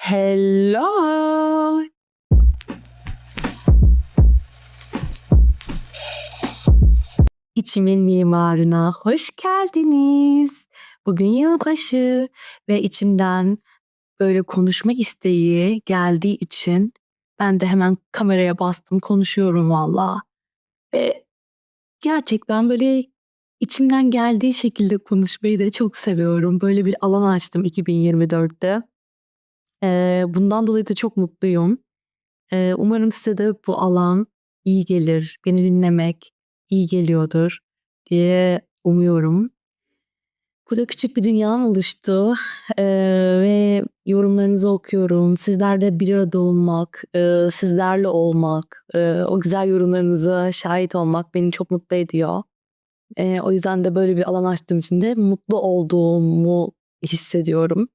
Hello. İçimin mimarına hoş geldiniz. Bugün yılbaşı ve içimden böyle konuşma isteği geldiği için ben de hemen kameraya bastım, konuşuyorum valla. Ve gerçekten böyle içimden geldiği şekilde konuşmayı da çok seviyorum. Böyle bir alan açtım 2024'te. Bundan dolayı da çok mutluyum. Umarım size de bu alan iyi gelir, beni dinlemek iyi geliyordur diye umuyorum. Burada küçük bir dünyam oluştu, ve yorumlarınızı okuyorum. Sizlerle bir arada olmak, sizlerle olmak, o güzel yorumlarınıza şahit olmak beni çok mutlu ediyor. O yüzden de böyle bir alan açtığım için de mutlu olduğumu hissediyorum.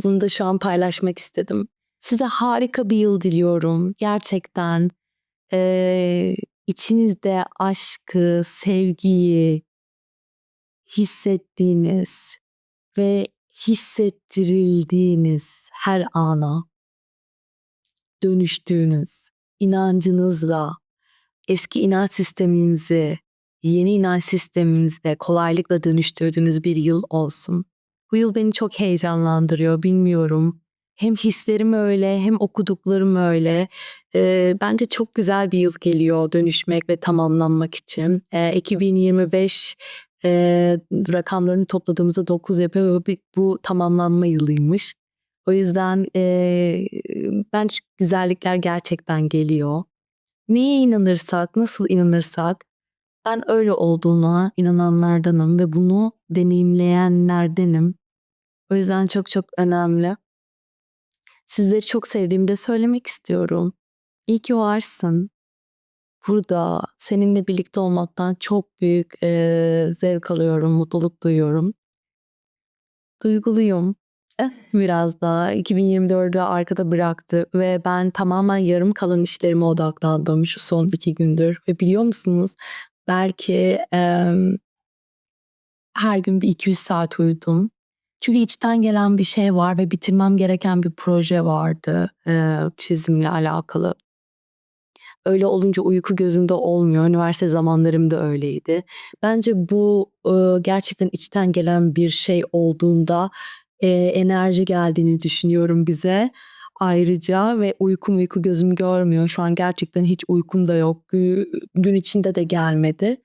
Bunu da şu an paylaşmak istedim. Size harika bir yıl diliyorum. Gerçekten içinizde aşkı, sevgiyi hissettiğiniz ve hissettirildiğiniz her ana dönüştüğünüz inancınızla eski inanç sisteminizi yeni inanç sistemimizde kolaylıkla dönüştürdüğünüz bir yıl olsun. Bu yıl beni çok heyecanlandırıyor, bilmiyorum. Hem hislerim öyle, hem okuduklarım öyle. Bence çok güzel bir yıl geliyor dönüşmek ve tamamlanmak için. 2025 rakamlarını topladığımızda 9 yapıyor ve bu tamamlanma yılıymış. O yüzden bence güzellikler gerçekten geliyor. Neye inanırsak, nasıl inanırsak ben öyle olduğuna inananlardanım ve bunu deneyimleyenlerdenim. O yüzden çok çok önemli. Sizleri çok sevdiğimi de söylemek istiyorum. İyi ki varsın. Burada seninle birlikte olmaktan çok büyük zevk alıyorum, mutluluk duyuyorum. Duyguluyum. Biraz daha 2024'ü arkada bıraktık ve ben tamamen yarım kalan işlerime odaklandım şu son 2 gündür. Ve biliyor musunuz? Belki her gün bir 200 saat uyudum. Çünkü içten gelen bir şey var ve bitirmem gereken bir proje vardı çizimle alakalı. Öyle olunca uyku gözümde olmuyor. Üniversite zamanlarım da öyleydi. Bence bu gerçekten içten gelen bir şey olduğunda enerji geldiğini düşünüyorum bize. Ayrıca ve uyku gözüm görmüyor. Şu an gerçekten hiç uykum da yok. Gün içinde de gelmedi.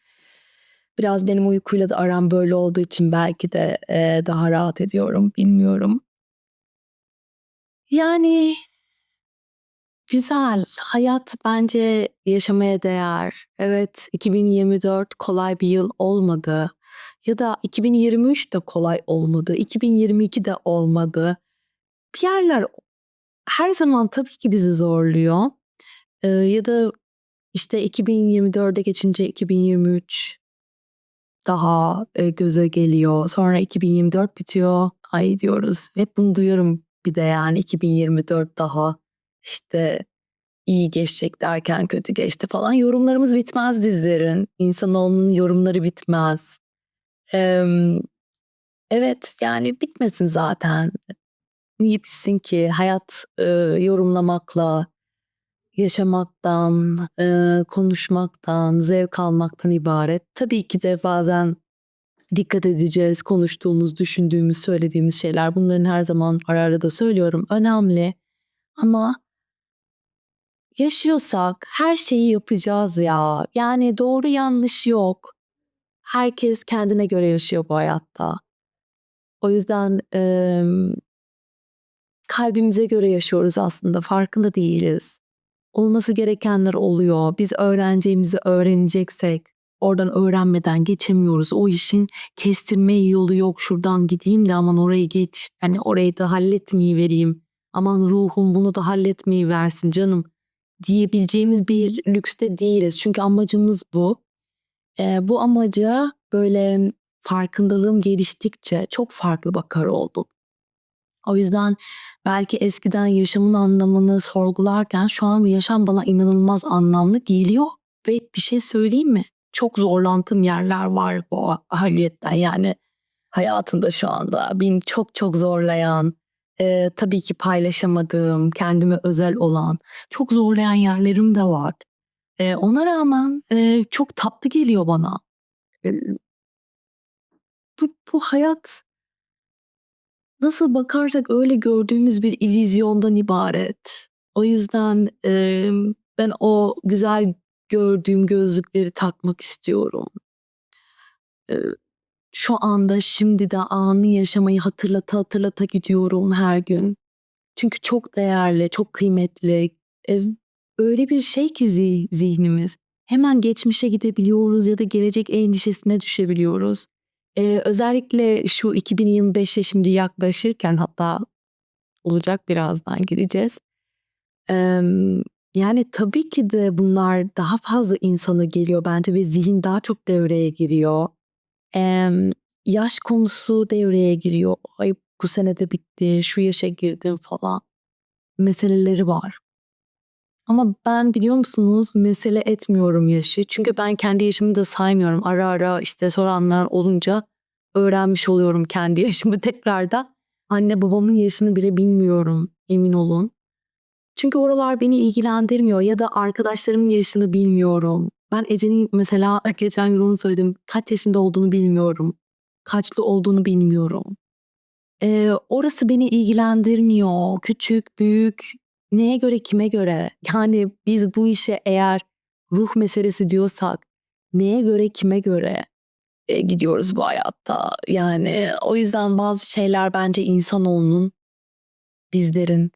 Biraz benim uykuyla da aram böyle olduğu için belki de daha rahat ediyorum. Bilmiyorum. Yani güzel. Hayat bence yaşamaya değer. Evet, 2024 kolay bir yıl olmadı. Ya da 2023 de kolay olmadı. 2022 de olmadı. Bir yerler her zaman tabii ki bizi zorluyor. Ya da işte 2024'e geçince 2023 daha göze geliyor. Sonra 2024 bitiyor. Ay diyoruz. Hep bunu duyuyorum bir de yani 2024 daha işte iyi geçecek derken kötü geçti falan. Yorumlarımız bitmez bizlerin. İnsanoğlunun yorumları bitmez. Evet yani bitmesin zaten. Niye bitsin ki? Hayat yorumlamakla, yaşamaktan, konuşmaktan, zevk almaktan ibaret. Tabii ki de bazen dikkat edeceğiz. Konuştuğumuz, düşündüğümüz, söylediğimiz şeyler. Bunların her zaman ara ara da söylüyorum. Önemli. Ama yaşıyorsak her şeyi yapacağız ya. Yani doğru yanlış yok. Herkes kendine göre yaşıyor bu hayatta. O yüzden kalbimize göre yaşıyoruz aslında. Farkında değiliz. Olması gerekenler oluyor. Biz öğreneceğimizi öğreneceksek oradan öğrenmeden geçemiyoruz. O işin kestirme yolu yok. Şuradan gideyim de aman orayı geç. Yani orayı da halletmeyi vereyim. Aman ruhum bunu da halletmeyi versin canım diyebileceğimiz bir lükste değiliz. Çünkü amacımız bu. Bu amaca böyle farkındalığım geliştikçe çok farklı bakar oldum. O yüzden belki eskiden yaşamın anlamını sorgularken şu an bu yaşam bana inanılmaz anlamlı geliyor. Ve bir şey söyleyeyim mi? Çok zorlandığım yerler var bu haliyetten yani hayatında şu anda. Beni çok çok zorlayan, Tabii ki paylaşamadığım, kendime özel olan, çok zorlayan yerlerim de var. Ona rağmen, çok tatlı geliyor bana. Eee, bu hayat nasıl bakarsak öyle gördüğümüz bir illüzyondan ibaret. O yüzden, ben o güzel gördüğüm gözlükleri takmak istiyorum. Eee, şu anda, şimdi de anı yaşamayı hatırlata hatırlata gidiyorum her gün. Çünkü çok değerli, çok kıymetli. Eee, öyle bir şey ki zihnimiz. Hemen geçmişe gidebiliyoruz ya da gelecek endişesine düşebiliyoruz. Özellikle şu 2025'e şimdi yaklaşırken hatta olacak birazdan gireceğiz. Emm, yani tabii ki de bunlar daha fazla insana geliyor bence ve zihin daha çok devreye giriyor. Emm, yaş konusu devreye giriyor. "Ay, bu sene de bitti, şu yaşa girdim." falan meseleleri var. Ama ben biliyor musunuz mesele etmiyorum yaşı. Çünkü ben kendi yaşımı da saymıyorum. Ara ara, işte, soranlar olunca öğrenmiş oluyorum kendi yaşımı tekrardan. Anne babamın yaşını bile bilmiyorum, emin olun. Çünkü oralar beni ilgilendirmiyor ya da arkadaşlarımın yaşını bilmiyorum. Ben Ece'nin mesela geçen gün onu söyledim. Kaç yaşında olduğunu bilmiyorum. Kaçlı olduğunu bilmiyorum. Orası beni ilgilendirmiyor. Küçük, büyük, neye göre, kime göre? Yani biz bu işe eğer ruh meselesi diyorsak neye göre, kime göre, gidiyoruz bu hayatta? Yani o yüzden bazı şeyler bence insanoğlunun, bizlerin,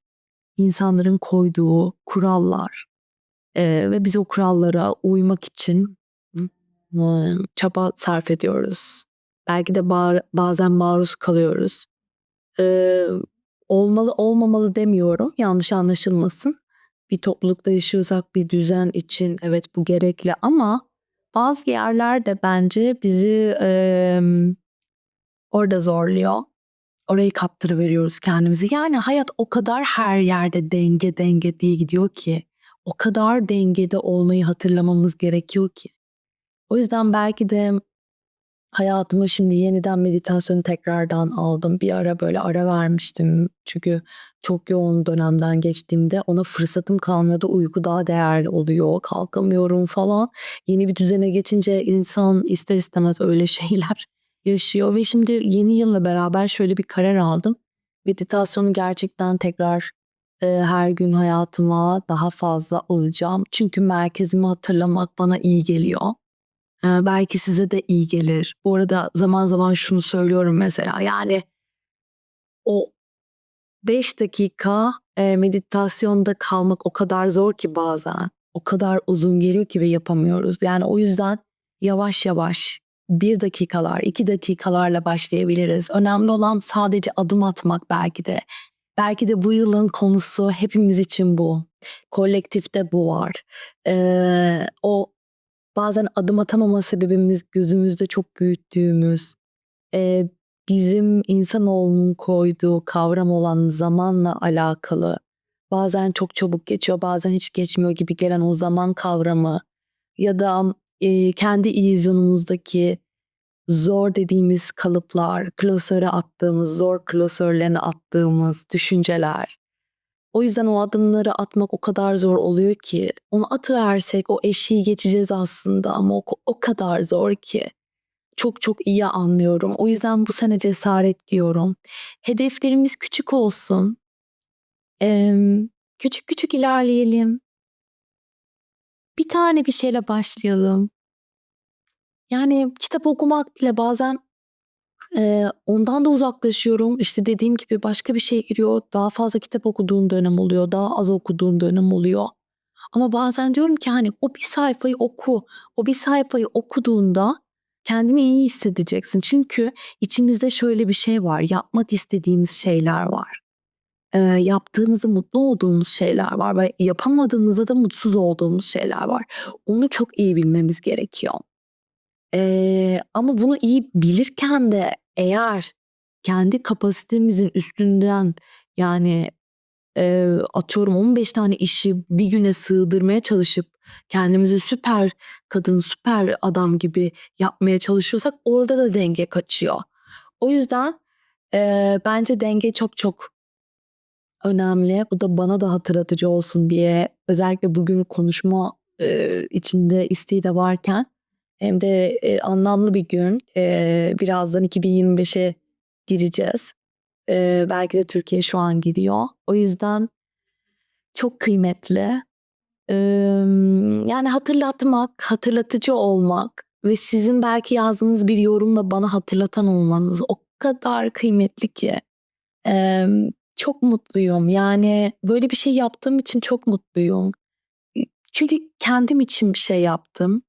insanların koyduğu kurallar, ve biz o kurallara uymak için, çaba sarf ediyoruz. Belki de bazen maruz kalıyoruz. Eee, olmalı, olmamalı demiyorum, yanlış anlaşılmasın. Bir toplulukta yaşıyorsak bir düzen için evet bu gerekli ama bazı yerler de bence bizi, orada zorluyor. Orayı kaptırıveriyoruz kendimizi. Yani hayat o kadar her yerde denge denge diye gidiyor ki, o kadar dengede olmayı hatırlamamız gerekiyor ki. O yüzden belki de hayatıma şimdi yeniden meditasyonu tekrardan aldım. Bir ara böyle ara vermiştim. Çünkü çok yoğun dönemden geçtiğimde ona fırsatım kalmıyordu. Uyku daha değerli oluyor. Kalkamıyorum falan. Yeni bir düzene geçince insan ister istemez öyle şeyler yaşıyor. Ve şimdi yeni yılla beraber şöyle bir karar aldım. Meditasyonu gerçekten tekrar her gün hayatıma daha fazla alacağım. Çünkü merkezimi hatırlamak bana iyi geliyor. Belki size de iyi gelir. Bu arada zaman zaman şunu söylüyorum mesela, yani o 5 dakika, meditasyonda kalmak o kadar zor ki bazen. O kadar uzun geliyor ki ve yapamıyoruz. Yani o yüzden yavaş yavaş 1 dakikalar, 2 dakikalarla başlayabiliriz. Önemli olan sadece adım atmak belki de. Belki de bu yılın konusu hepimiz için bu. Kolektifte bu var. O bazen adım atamama sebebimiz gözümüzde çok büyüttüğümüz, eee, bizim insanoğlunun koyduğu kavram olan zamanla alakalı. Bazen çok çabuk geçiyor, bazen hiç geçmiyor gibi gelen o zaman kavramı ya da, kendi illüzyonumuzdaki zor dediğimiz kalıplar, klasöre attığımız, zor klasörlerine attığımız düşünceler. O yüzden o adımları atmak o kadar zor oluyor ki. Onu atıversek o eşiği geçeceğiz aslında ama o kadar zor ki. Çok çok iyi anlıyorum. O yüzden bu sene cesaret diyorum. Hedeflerimiz küçük olsun. Küçük küçük ilerleyelim. Bir tane bir şeyle başlayalım. Yani kitap okumak bile bazen, ondan da uzaklaşıyorum. İşte dediğim gibi başka bir şey giriyor. Daha fazla kitap okuduğum dönem oluyor. Daha az okuduğum dönem oluyor. Ama bazen diyorum ki hani o bir sayfayı oku. O bir sayfayı okuduğunda kendini iyi hissedeceksin. Çünkü içimizde şöyle bir şey var. Yapmak istediğimiz şeyler var. Yaptığınızda mutlu olduğumuz şeyler var ve yapamadığımızda da mutsuz olduğumuz şeyler var. Onu çok iyi bilmemiz gerekiyor. Ama bunu iyi bilirken de eğer kendi kapasitemizin üstünden yani atıyorum 15 tane işi bir güne sığdırmaya çalışıp kendimizi süper kadın, süper adam gibi yapmaya çalışıyorsak orada da denge kaçıyor. O yüzden, bence denge çok çok önemli. Bu da bana da hatırlatıcı olsun diye özellikle bugün konuşma içinde isteği de varken hem de anlamlı bir gün. Birazdan 2025'e gireceğiz. Belki de Türkiye şu an giriyor. O yüzden çok kıymetli. Yani hatırlatmak, hatırlatıcı olmak ve sizin belki yazdığınız bir yorumla bana hatırlatan olmanız o kadar kıymetli ki. Çok mutluyum. Yani böyle bir şey yaptığım için çok mutluyum. Çünkü kendim için bir şey yaptım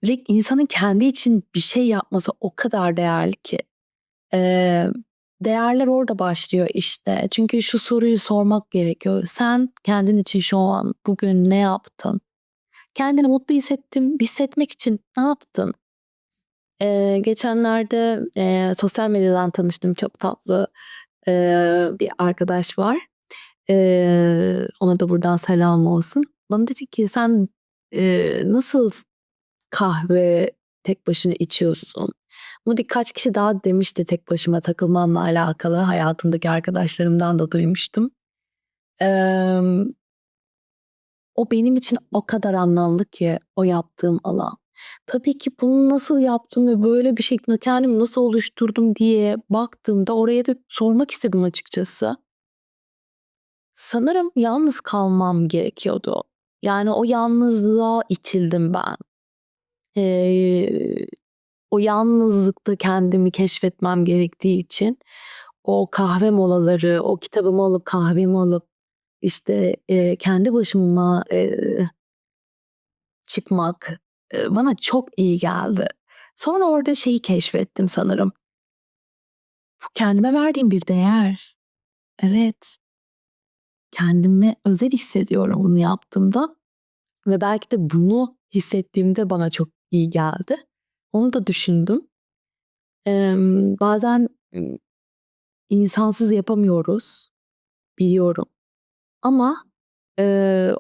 ve insanın kendi için bir şey yapması o kadar değerli ki. Eee, Değerler orada başlıyor işte. Çünkü şu soruyu sormak gerekiyor. Sen kendin için şu an bugün ne yaptın? Kendini mutlu hissetmek için ne yaptın? Geçenlerde sosyal medyadan tanıştığım çok tatlı bir arkadaş var. Ona da buradan selam olsun. Bana dedi ki sen nasıl kahve tek başına içiyorsun? Bunu birkaç kişi daha demişti tek başıma takılmamla alakalı. Hayatımdaki arkadaşlarımdan da duymuştum. Eee, O benim için o kadar anlamlı ki o yaptığım alan. Tabii ki bunu nasıl yaptım ve böyle bir şekilde kendimi nasıl oluşturdum diye baktığımda oraya da sormak istedim açıkçası. Sanırım yalnız kalmam gerekiyordu. Yani o yalnızlığa itildim ben. Eee, O yalnızlıkta kendimi keşfetmem gerektiği için o kahve molaları, o kitabımı alıp kahvemi alıp işte kendi başıma çıkmak bana çok iyi geldi. Sonra orada şeyi keşfettim sanırım. Bu kendime verdiğim bir değer. Evet, kendimi özel hissediyorum bunu yaptığımda. Ve belki de bunu hissettiğimde bana çok iyi geldi. Onu da düşündüm. Bazen insansız yapamıyoruz, biliyorum. Ama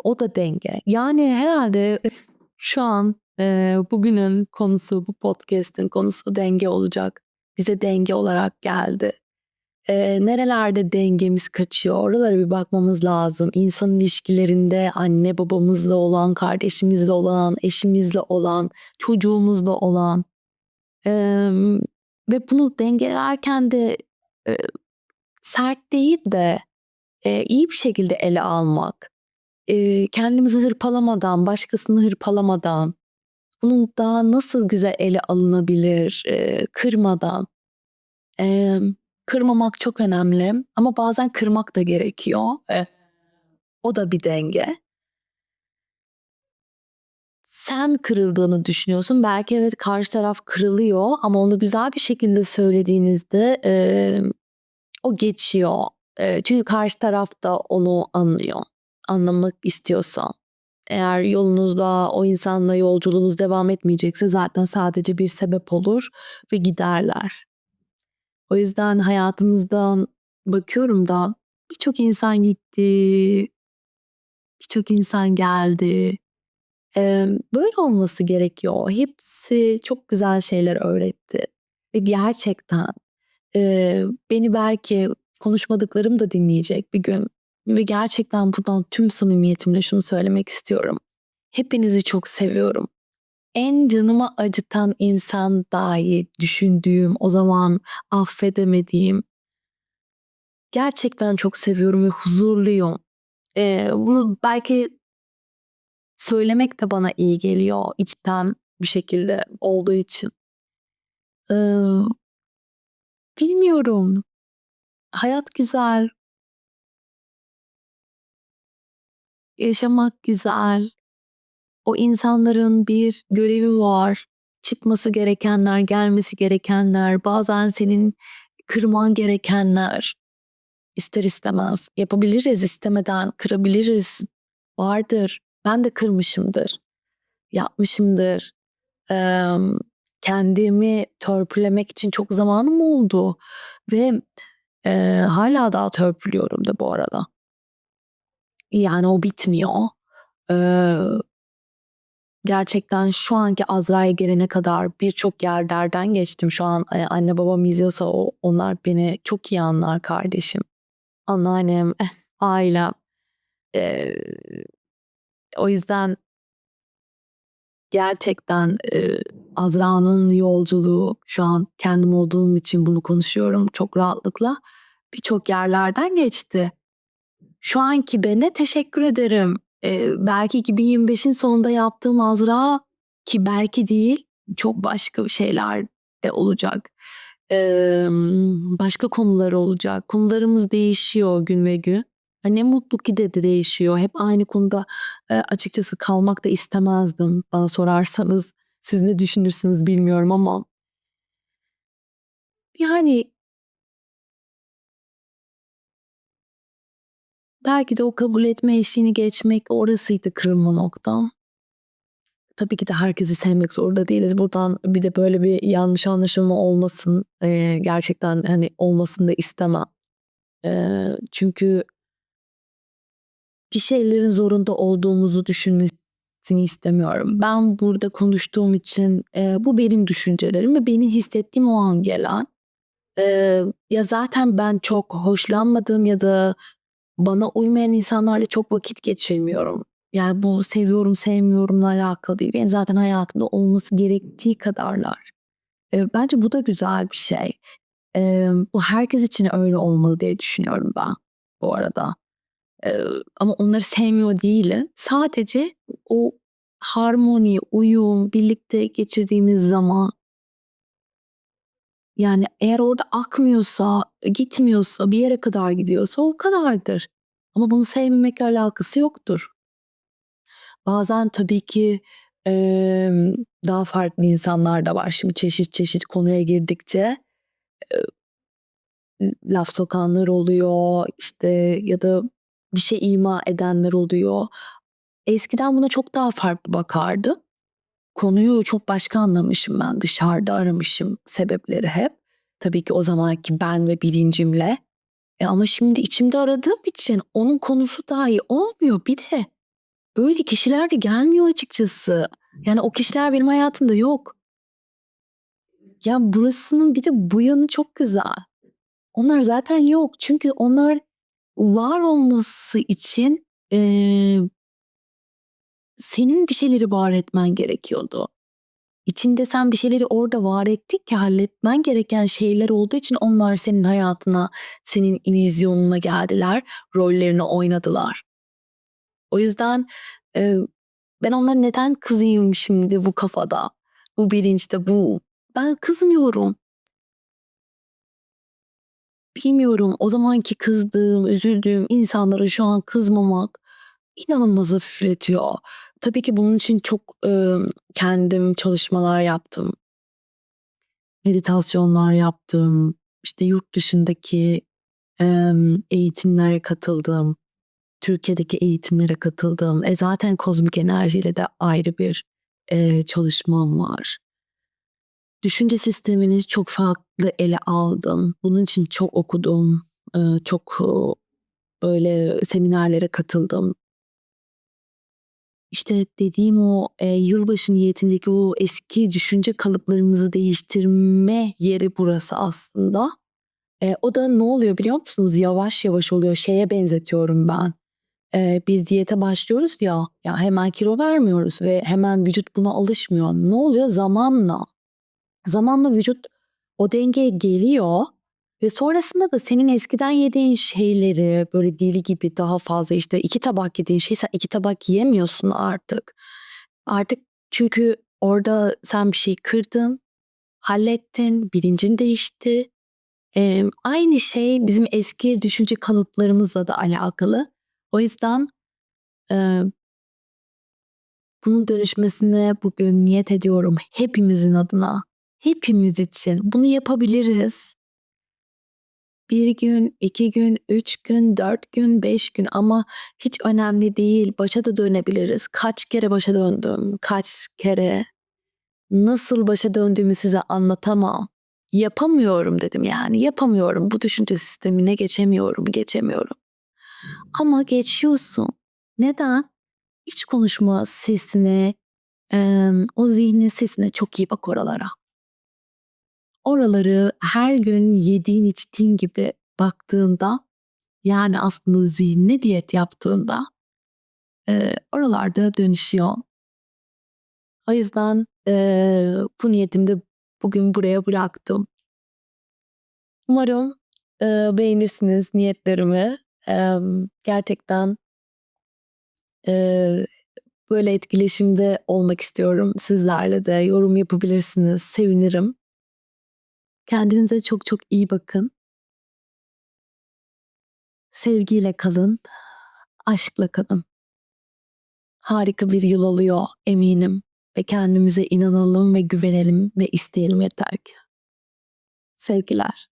o da denge. Yani herhalde şu an bugünün konusu, bu podcast'in konusu denge olacak. Bize denge olarak geldi. Nerelerde dengemiz kaçıyor? Oralara bir bakmamız lazım. İnsan ilişkilerinde anne babamızla olan, kardeşimizle olan, eşimizle olan, çocuğumuzla olan ve bunu dengelerken de eee, sert değil de iyi bir şekilde ele almak. Kendimizi hırpalamadan, başkasını hırpalamadan, bunun daha nasıl güzel ele alınabilir, kırmadan. Emm, Kırmamak çok önemli ama bazen kırmak da gerekiyor. O da bir denge. Sen kırıldığını düşünüyorsun. Belki evet karşı taraf kırılıyor ama onu güzel bir şekilde söylediğinizde, o geçiyor. Çünkü karşı taraf da onu anlıyor. Anlamak istiyorsa. Eğer yolunuzda o insanla yolculuğunuz devam etmeyecekse zaten sadece bir sebep olur ve giderler. O yüzden hayatımızdan bakıyorum da birçok insan gitti, birçok insan geldi. Böyle olması gerekiyor. Hepsi çok güzel şeyler öğretti ve gerçekten, beni belki konuşmadıklarım da dinleyecek bir gün ve gerçekten buradan tüm samimiyetimle şunu söylemek istiyorum. Hepinizi çok seviyorum. En canımı acıtan insan dahi düşündüğüm, o zaman affedemediğim, gerçekten çok seviyorum ve huzurluyum. Bunu belki söylemek de bana iyi geliyor içten bir şekilde olduğu için. Eee, Bilmiyorum. Hayat güzel, yaşamak güzel. O insanların bir görevi var. Çıkması gerekenler, gelmesi gerekenler, bazen senin kırman gerekenler. İster istemez yapabiliriz, istemeden kırabiliriz. Vardır. Ben de kırmışımdır, yapmışımdır. Emm, Kendimi törpülemek için çok zamanım oldu ve hâlâ daha törpülüyorum da bu arada. Yani o bitmiyor. Eee, Gerçekten şu anki Azra'ya gelene kadar birçok yerlerden geçtim. Şu an, anne babam izliyorsa onlar beni çok iyi anlar kardeşim. anneannem, ailem. Eee, O yüzden gerçekten, Azra'nın yolculuğu, şu an kendim olduğum için bunu konuşuyorum çok rahatlıkla, birçok yerlerden geçti. Şu anki bene teşekkür ederim. Belki 2025'in sonunda yaptığım Azra, ki belki değil, çok başka şeyler olacak. Başka konular olacak. Konularımız değişiyor gün ve gün. Ne mutlu ki de değişiyor. Hep aynı konuda açıkçası kalmak da istemezdim bana sorarsanız. Siz ne düşünürsünüz bilmiyorum ama yani belki de o kabul etme eşiğini geçmek orasıydı kırılma noktam. Tabii ki de herkesi sevmek zorunda değiliz. Buradan bir de böyle bir yanlış anlaşılma olmasın. Gerçekten hani olmasını da istemem. Çünkü bir şeylerin zorunda olduğumuzu düşünmesini istemiyorum. Ben burada konuştuğum için bu benim düşüncelerim ve benim hissettiğim o an gelen. Ya zaten ben çok hoşlanmadığım ya da bana uymayan insanlarla çok vakit geçirmiyorum. Yani bu seviyorum sevmiyorumla alakalı değil. Benim zaten hayatımda olması gerektiği kadarlar. Bence bu da güzel bir şey. Bu herkes için öyle olmalı diye düşünüyorum ben bu arada. Eee, Ama onları sevmiyor değilim. Sadece o harmoni, uyum, birlikte geçirdiğimiz zaman, yani eğer orada akmıyorsa, gitmiyorsa, bir yere kadar gidiyorsa o kadardır. Ama bunu sevmemekle alakası yoktur. Bazen tabii ki emm, daha farklı insanlar da var. Şimdi çeşit çeşit konuya girdikçe laf sokanlar oluyor, işte ya da bir şey ima edenler oluyor. Eskiden buna çok daha farklı bakardım. Konuyu çok başka anlamışım ben. Dışarıda aramışım sebepleri hep. Tabii ki o zamanki ben ve bilincimle. Ama şimdi içimde aradığım için onun konusu dahi olmuyor. Bir de böyle kişiler de gelmiyor açıkçası. Yani o kişiler benim hayatımda yok. Ya burasının bir de bu yanı çok güzel. Onlar zaten yok. Çünkü onlar var olması için senin bir şeyleri var etmen gerekiyordu. İçinde sen bir şeyleri orada var ettin ki halletmen gereken şeyler olduğu için onlar senin hayatına, senin illüzyonuna geldiler, rollerini oynadılar. O yüzden eee, ben onlara neden kızayım şimdi bu kafada, bu bilinçte, bu? Ben kızmıyorum. Bilmiyorum, o zamanki kızdığım, üzüldüğüm insanlara şu an kızmamak inanılmaz hafifletiyor. Tabii ki bunun için çok kendim çalışmalar yaptım, meditasyonlar yaptım, işte yurt dışındaki eğitimlere katıldım, Türkiye'deki eğitimlere katıldım. Zaten kozmik enerjiyle de ayrı bir çalışmam var. Düşünce sistemini çok farklı ele aldım. Bunun için çok okudum, çok böyle seminerlere katıldım. İşte dediğim o yılbaşı niyetindeki o eski düşünce kalıplarımızı değiştirme yeri burası aslında. O da ne oluyor biliyor musunuz? Yavaş yavaş oluyor. Şeye benzetiyorum ben. Bir diyete başlıyoruz ya, ya hemen kilo vermiyoruz ve hemen vücut buna alışmıyor. Ne oluyor? Zamanla vücut o dengeye geliyor ve sonrasında da senin eskiden yediğin şeyleri böyle deli gibi daha fazla, işte 2 tabak yediğin şeyi sen 2 tabak yiyemiyorsun artık. Artık çünkü orada sen bir şey kırdın, hallettin, bilincin değişti. Aynı şey bizim eski düşünce kalıplarımızla da alakalı. O yüzden, eee, bunun dönüşmesine bugün niyet ediyorum hepimizin adına. Hepimiz için. Bunu yapabiliriz. 1 gün, 2 gün, 3 gün, 4 gün, 5 gün ama hiç önemli değil. Başa da dönebiliriz. Kaç kere başa döndüm, kaç kere, nasıl başa döndüğümü size anlatamam. Yapamıyorum dedim yani, yapamıyorum. Bu düşünce sistemine geçemiyorum. Ama geçiyorsun. Neden? İç konuşma sesine, o zihnin sesine çok iyi bak oralara. Oraları her gün yediğin içtiğin gibi baktığında Yani aslında zihnine diyet yaptığında oralarda dönüşüyor. O yüzden bu niyetimi de bugün buraya bıraktım. Umarım beğenirsiniz niyetlerimi. Gerçekten eee, böyle etkileşimde olmak istiyorum. Sizlerle de yorum yapabilirsiniz. Sevinirim. Kendinize çok çok iyi bakın. Sevgiyle kalın, aşkla kalın. Harika bir yıl oluyor eminim ve kendimize inanalım ve güvenelim ve isteyelim yeter ki. Sevgiler.